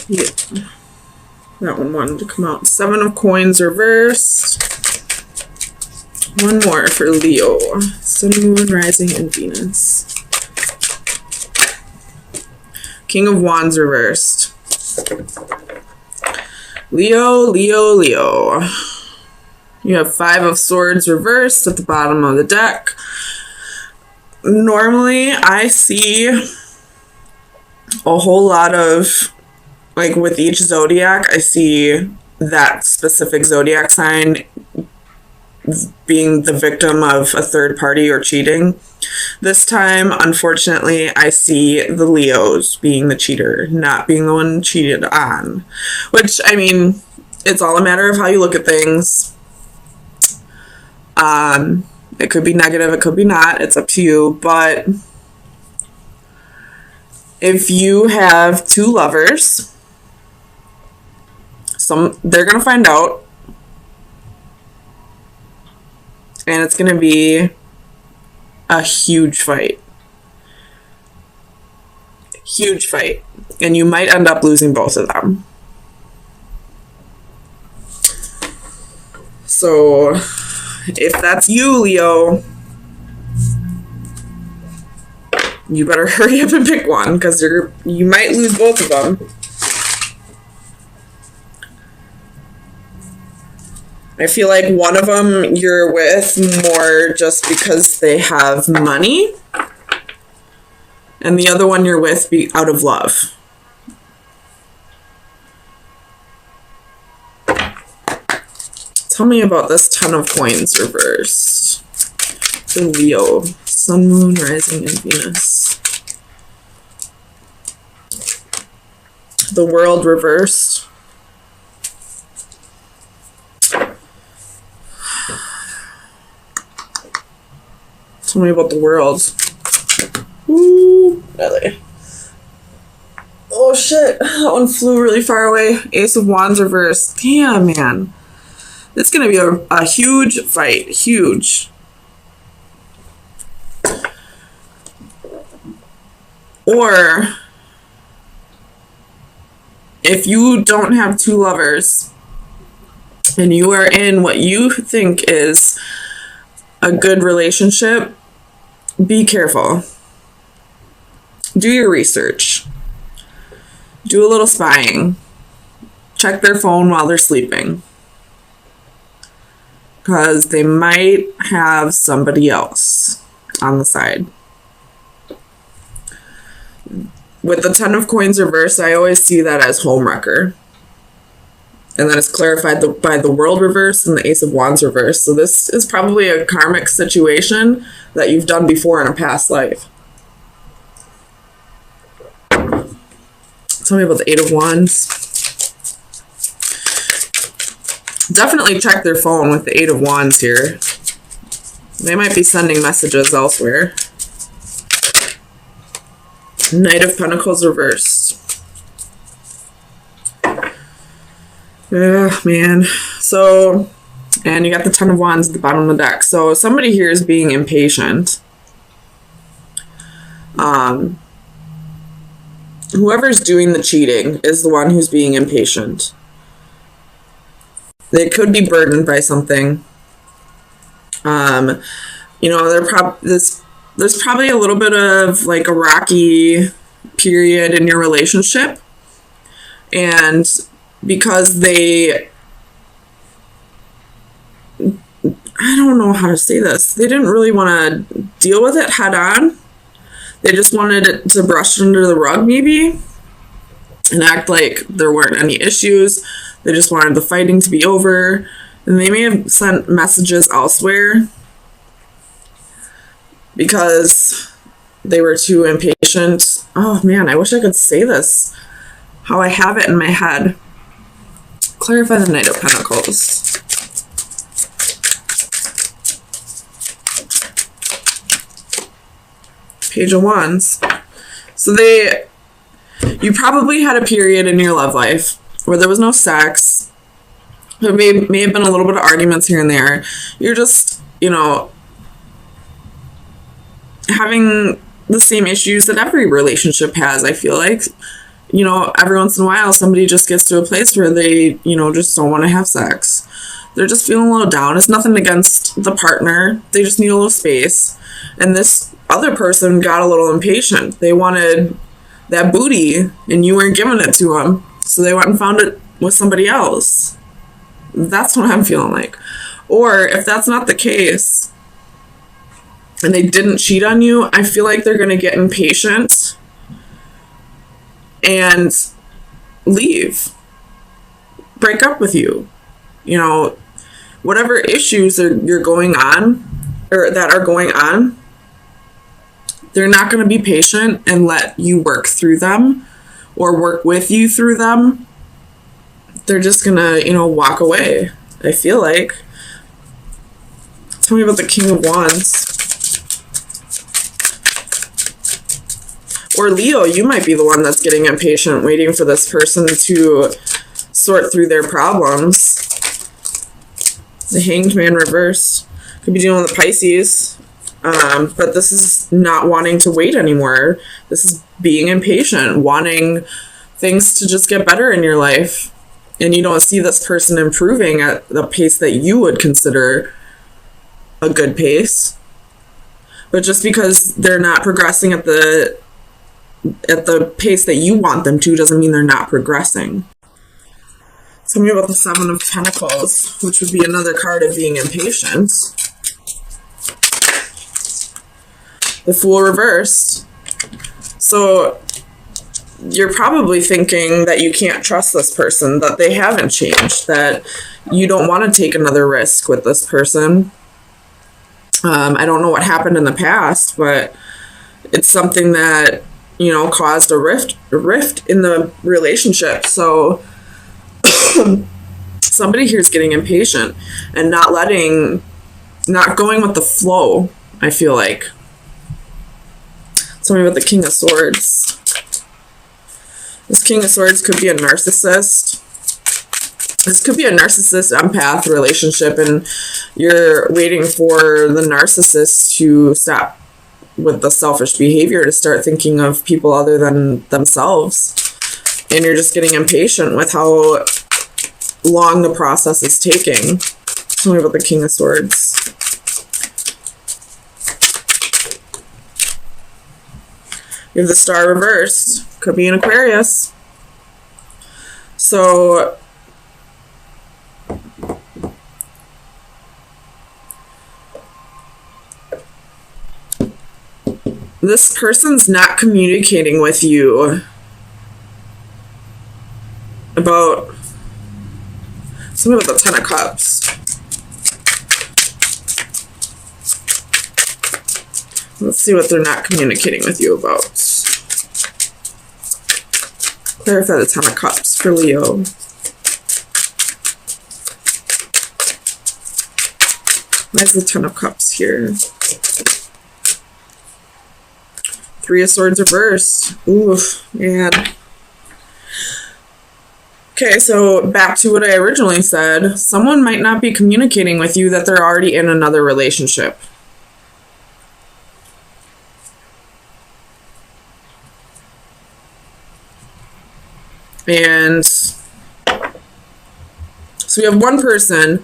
Yeah. That one wanted to come out. 7 of Coins reversed. One more for Leo. Sun, Moon, Rising, and Venus. King of Wands reversed. Leo, Leo, Leo. You have 5 of Swords reversed at the bottom of the deck. Normally, I see a whole lot of, like with each zodiac, I see that specific zodiac sign being the victim of a third party or cheating. This time, unfortunately, I see the Leos being the cheater, not being the one cheated on. Which, I mean, it's all a matter of how you look at things. It could be negative, it could be not. It's up to you. But if you have 2 lovers, they're going to find out. And it's going to be a huge fight. Huge fight. And you might end up losing both of them. So, if that's you, Leo, you better hurry up and pick one, because you might lose both of them. I feel like one of them you're with more just because they have money, and the other one you're with out of love. Tell me about this 10 of Coins reversed. For Leo, Sun, Moon, Rising, and Venus. The World reversed. Tell me about the World. Ooh, really? Oh shit, that one flew really far away. Ace of Wands reversed. Damn, man. It's gonna be a huge fight. Huge. Or, if you don't have 2 lovers, and you are in what you think is a good relationship, be careful. Do your research. Do a little spying. Check their phone while they're sleeping. Because they might have somebody else on the side. With the 10 of Coins reversed, I always see that as homewrecker. And then it's clarified by the World reverse and the Ace of Wands reverse. So this is probably a karmic situation that you've done before in a past life. Tell me about the 8 of Wands. Definitely check their phone with the 8 of Wands here. They might be sending messages elsewhere. Knight of Pentacles reversed. Man. So, and you got the 10 of Wands at the bottom of the deck. So somebody here is being impatient. Whoever's doing the cheating is the one who's being impatient. They could be burdened by something. You know, there's probably a little bit of like a rocky period in your relationship. And because I don't know how to say this. They didn't really want to deal with it head on. They just wanted it to brush under the rug maybe and act like there weren't any issues. They just wanted the fighting to be over. And they may have sent messages elsewhere because they were too impatient. Oh man, I wish I could say this how I have it in my head. Clarify the Knight of Pentacles. Page of Wands. So you probably had a period in your love life where there was no sex. There may have been a little bit of arguments here and there. You're just, you know, having the same issues that every relationship has, I feel like. every once in a while somebody just gets to a place where they, just don't want to have sex. They're just feeling a little down. It's nothing against the partner. They just need a little space. And this other person got a little impatient. They wanted that booty and you weren't giving it to them. So they went and found it with somebody else. That's what I'm feeling like. Or if that's not the case and they didn't cheat on you, I feel like they're going to get impatient and leave. Break up with you. Whatever issues you're going on or that are going on, they're not going to be patient and let you work through them or work with you through them. They're just going to, walk away, I feel like. Tell me about the King of Wands. Or Leo, you might be the one that's getting impatient, waiting for this person to sort through their problems. The Hanged Man reversed. Could be dealing with Pisces. But this is not wanting to wait anymore. This is being impatient, wanting things to just get better in your life. And you don't see this person improving at the pace that you would consider a good pace. But just because they're not progressing at the pace that you want them to doesn't mean they're not progressing. Tell me about the Seven of Pentacles, which would be another card of being impatient. The Fool reversed. So you're probably thinking that you can't trust this person, that they haven't changed, that you don't want to take another risk with this person. I don't know what happened in the past, but it's something that, caused a rift in the relationship. So somebody here is getting impatient and not going with the flow, I feel like. Tell me about the King of Swords. This King of Swords could be a narcissist. This could be a narcissist empath relationship, and you're waiting for the narcissist to stop with the selfish behavior, to start thinking of people other than themselves. And you're just getting impatient with how long the process is taking. Tell me about the King of Swords. You have the Star reversed. Could be an Aquarius. So this person's not communicating with you about something about the Ten of Cups. Let's see what they're not communicating with you about. Clarify the Ten of Cups for Leo. Where's the Ten of Cups here? Three of Swords reversed. Ooh, man. Okay, so back to what I originally said. Someone might not be communicating with you that they're already in another relationship. And so we have one person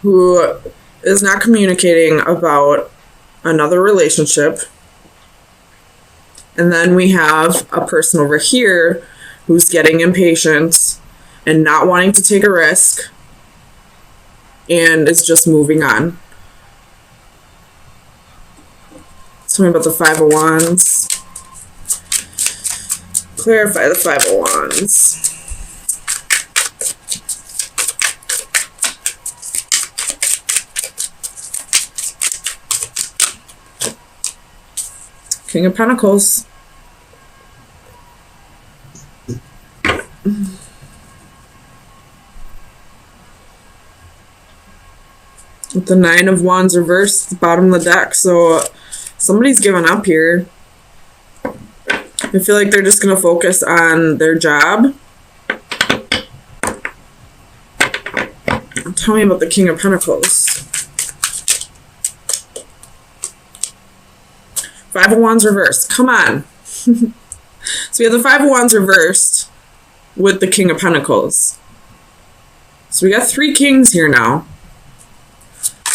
who is not communicating about another relationship. And then we have a person over here who's getting impatient and not wanting to take a risk and is just moving on. Tell me about the Five of Wands. Clarify the Five of Wands. King of Pentacles. With the Nine of Wands reversed at the bottom of the deck. So somebody's given up here. I feel like they're just going to focus on their job. Tell me about the King of Pentacles. Five of Wands reversed. Come on. So we have the Five of Wands reversed. with the King of Pentacles. So we got 3 kings here now.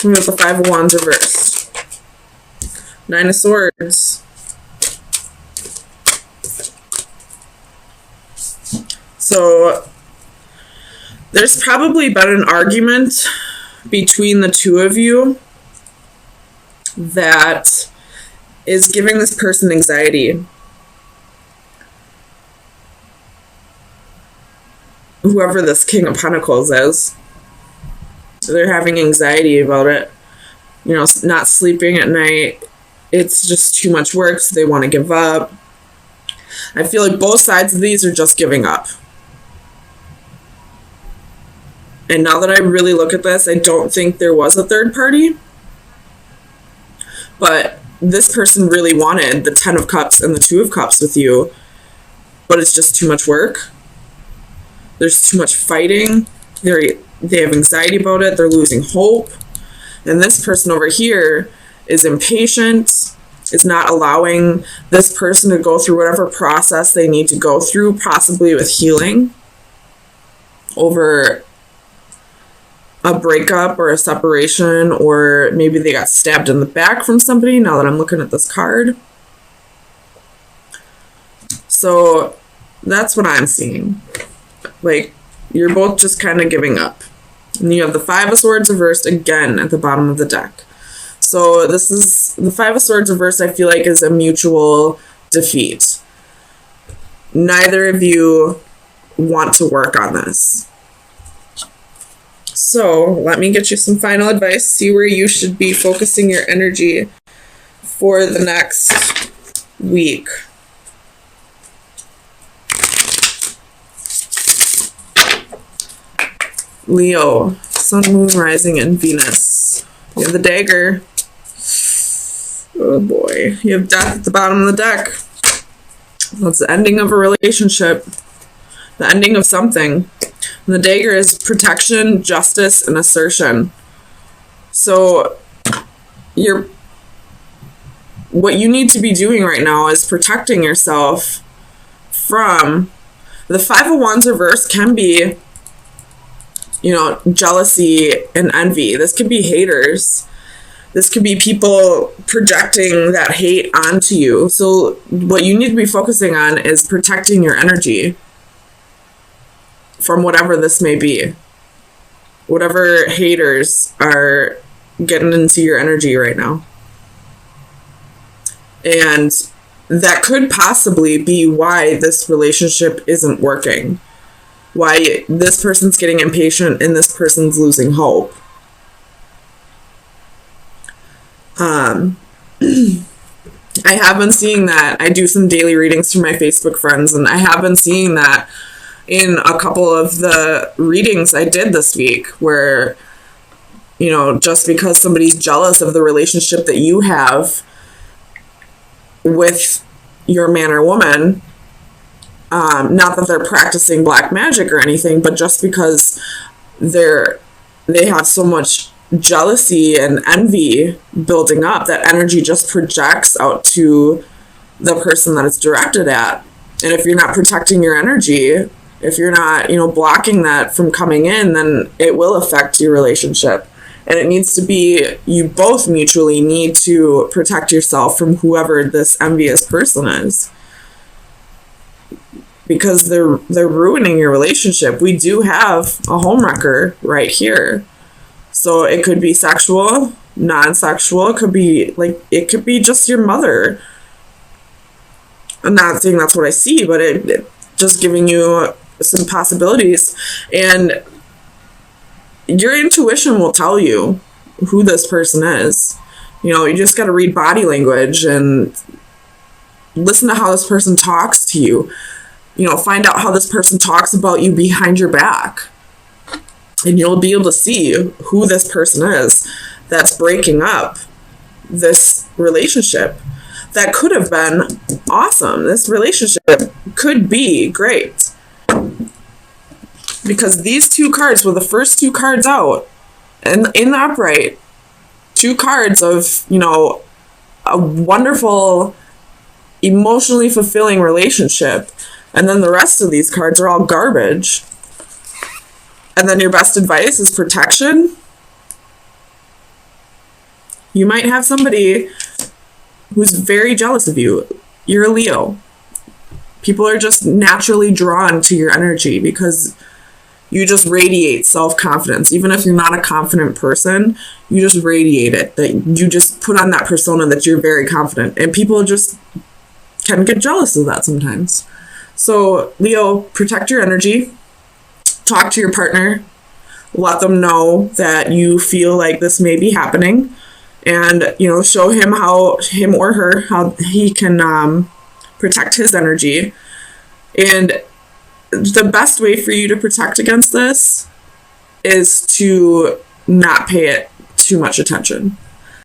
We got the 5 of Wands reversed. 9 of Swords. So there's probably been an argument between the two of you that is giving this person anxiety. Whoever this King of Pentacles is, they're having anxiety about it. You know, not sleeping at night. It's just too much work, so they want to give up. I feel like both sides of these are just giving up. And now that I really look at this, I don't think there was a third party. But this person really wanted the 10 of Cups and the 2 of Cups with you. But it's just too much work. There's too much fighting. They have anxiety about it. They're losing hope. And this person over here is impatient, is not allowing this person to go through whatever process they need to go through, possibly with healing over a breakup or a separation, or maybe they got stabbed in the back from somebody, now that I'm looking at this card. So that's what I'm seeing. Like, you're both just kind of giving up. And you have the 5 of Swords reversed again at the bottom of the deck. So this is, the 5 of Swords reversed, I feel like, is a mutual defeat. Neither of you want to work on this. So let me get you some final advice. See where you should be focusing your energy for the next week. Leo, Sun, Moon, Rising, and Venus. You have the Dagger. Oh boy. You have Death at the bottom of the deck. That's the ending of a relationship. The ending of something. And the Dagger is protection, justice, and assertion. So what you need to be doing right now is protecting yourself from the 5 of Wands reverse. Can be, you know, jealousy and envy. This could be haters. This could be people projecting that hate onto you. So what you need to be focusing on is protecting your energy from whatever this may be. Whatever haters are getting into your energy right now. And that could possibly be why this relationship isn't working. Why this person's getting impatient and this person's losing hope. I have been seeing that. I do some daily readings for my Facebook friends, and I have been seeing that in a couple of the readings I did this week, where, you know, just because somebody's jealous of the relationship that you have with your man or woman, not that they're practicing black magic or anything, but just because they have so much jealousy and envy building up, that energy just projects out to the person that it's directed at. And if you're not protecting your energy, if you're not, you know, blocking that from coming in, then it will affect your relationship. And it needs to be, you both mutually need to protect yourself from whoever this envious person is. Because they're ruining your relationship. We do have a homewrecker right here. So it could be sexual, non-sexual. It could be just your mother. I'm not saying that's what I see, but it just giving you some possibilities. And your intuition will tell you who this person is. You know, you just got to read body language and listen to how this person talks to you. You know, find out how this person talks about you behind your back. And you'll be able to see who this person is that's breaking up this relationship. That could have been awesome. This relationship could be great. Because these 2 cards were the first 2 cards out. And in the upright, 2 cards of, you know, a wonderful, emotionally fulfilling relationship And then the rest of these cards are all garbage. And then your best advice is protection. You might have somebody who's very jealous of you. You're a Leo. People are just naturally drawn to your energy because you just radiate self-confidence. Even if you're not a confident person, you just radiate it. That you just put on that persona that you're very confident. And people just can get jealous of that sometimes. So, Leo, protect your energy. Talk to your partner. Let them know that you feel like this may be happening. And, show him or her, how he can protect his energy. And the best way for you to protect against this is to not pay it too much attention.